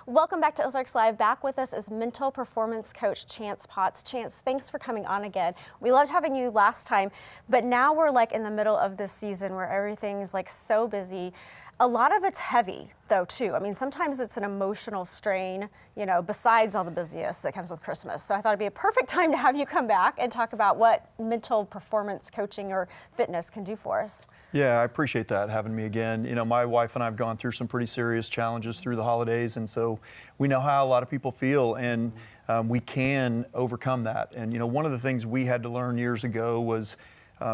Welcome back to Ozarks Live. Back with us is mental performance coach Chance Potts. Chance, thanks for coming on again. We loved having you last time, but now we're like in the middle of this season where everything's like so busy. A lot of it's heavy though too. I mean, sometimes it's an emotional strain, you know, besides all the busyness that comes with Christmas. So I thought it'd be a perfect time to have you come back and talk about what mental performance coaching or fitness can do for us. Yeah, I appreciate that, having me again. You know, my wife and I have gone through some pretty serious challenges through the holidays, and so we know how a lot of people feel, and we can overcome that. And, you know, one of the things we had to learn years ago was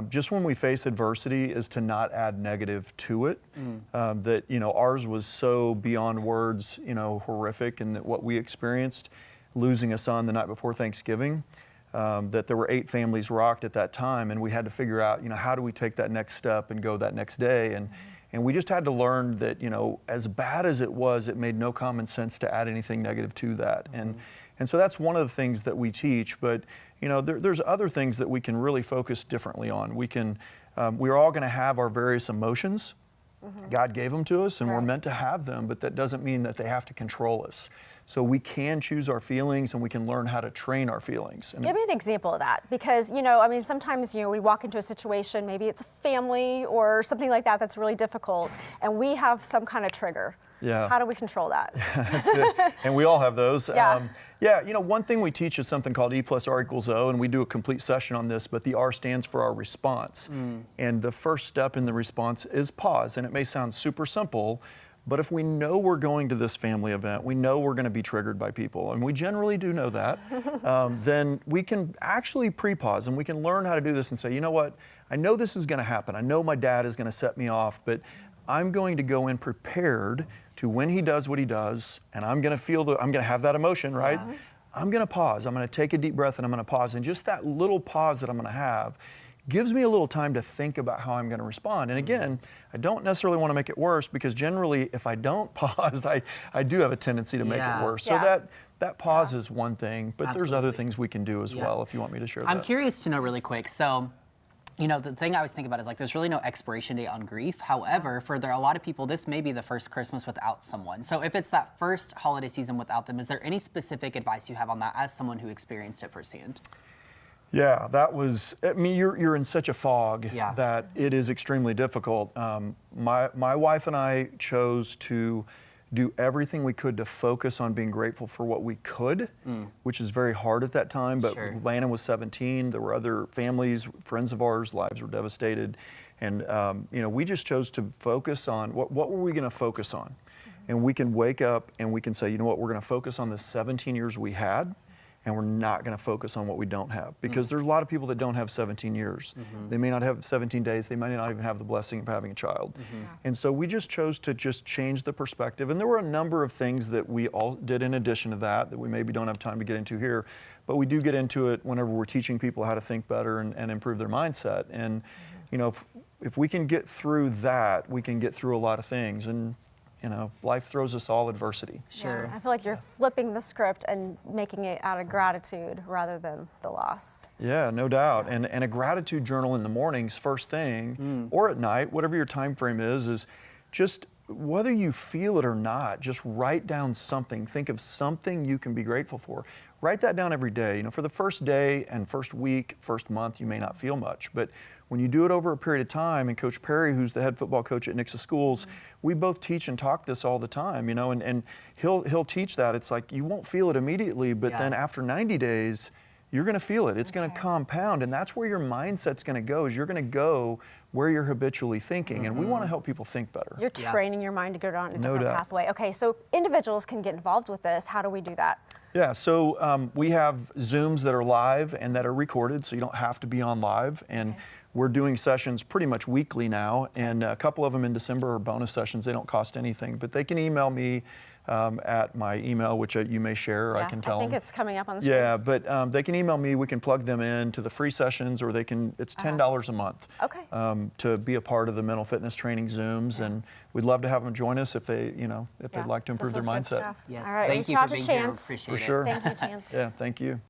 just when we face adversity is to not add negative to it. That, you know, ours was so beyond words, you know, horrific, and that what we experienced, losing a son the night before Thanksgiving, that there were 8 families rocked at that time, and we had to figure out, you know, how do we take that next step and go that next day, and we just had to learn that, you know, as bad as it was, it made no common sense to add anything negative to that, and so that's one of the things that we teach. But you know, there's other things that we can really focus differently on. We're all going to have our various emotions. God gave them to us, and we're meant to have them, but that doesn't mean that they have to control us. So we can choose our feelings, and we can learn how to train our feelings. And give me an example of that, because, you know, I mean, sometimes, you know, we walk into a situation, maybe it's a family or something like that that's really difficult, and we have some kind of trigger. Yeah. How do we control that? That's it. And we all have those. Yeah. Yeah, you know, one thing we teach is something called E plus R equals O, and we do a complete session on this, but the R stands for our response. And the first step in the response is pause, and it may sound super simple, but if we know we're going to this family event, we know we're going to be triggered by people, and we generally do know that, then we can actually pre-pause, and we can learn how to do this and say, you know what, I know this is going to happen. I know my dad is going to set me off, but I'm going to go in prepared to when he does what he does, and I'm going to have that emotion, right? Yeah. I'm going to pause. I'm going to take a deep breath, and I'm going to pause. And just that little pause that I'm going to have gives me a little time to think about how I'm going to respond. And again, I don't necessarily want to make it worse, because generally, if I don't pause, I do have a tendency to make it worse. So that pause is one thing, but there's other things we can do as well, if you want me to share that. I'm curious to know really quick. So, you know, the thing I was thinking about is, like, there's really no expiration date on grief. However, for a lot of people, this may be the first Christmas without someone. So if it's that first holiday season without them, is there any specific advice you have on that as someone who experienced it firsthand? Yeah, that was, I mean, you're in such a fog that it is extremely difficult. My wife and I chose to do everything we could to focus on being grateful for what we could, which is very hard at that time, but Landon was 17, there were other families, friends of ours, lives were devastated, and you know, we just chose to focus on, what were we going to focus on? And we can wake up and we can say, you know what, we're going to focus on the 17 years we had, and we're not going to focus on what we don't have, because there's a lot of people that don't have 17 years. They may not have 17 days. They might not even have the blessing of having a child. And so we just chose to just change the perspective. And there were a number of things that we all did in addition to that we maybe don't have time to get into here, but we do get into it whenever we're teaching people how to think better and improve their mindset. And you know, if we can get through that, we can get through a lot of things. And you know, life throws us all adversity. Sure. I feel like you're flipping the script and making it out of gratitude rather than the loss. Yeah, no doubt. And a gratitude journal in the mornings, first thing, or at night, whatever your time frame is just, whether you feel it or not, just write down something. Think of something you can be grateful for. Write that down every day. You know, for the first day and first week, first month, you may not feel much, but when you do it over a period of time, and Coach Perry, who's the head football coach at Nixa Schools, we both teach and talk this all the time, you know, and he'll teach that. It's like, you won't feel it immediately, but then after 90 days, you're going to feel it. It's going to compound, and that's where your mindset's going to go, is you're going to go where you're habitually thinking, and we want to help people think better. You're training your mind to go down a different pathway. Okay, so individuals can get involved with this. How do we do that? Yeah, so we have Zooms that are live and that are recorded, so you don't have to be on live, and we're doing sessions pretty much weekly now, and a couple of them in December are bonus sessions. They don't cost anything, but they can email me at my email, which you may share, or I can tell them. I think it's coming up on the screen. Yeah, but they can email me. We can plug them in to the free sessions, or they can, it's $10 a month to be a part of the mental fitness training Zooms, and we'd love to have them join us if they, you know, if they'd like to improve their mindset. Yes. All right, thank you for being here. Appreciate it. For sure. Thank you, Chance. Yeah, thank you.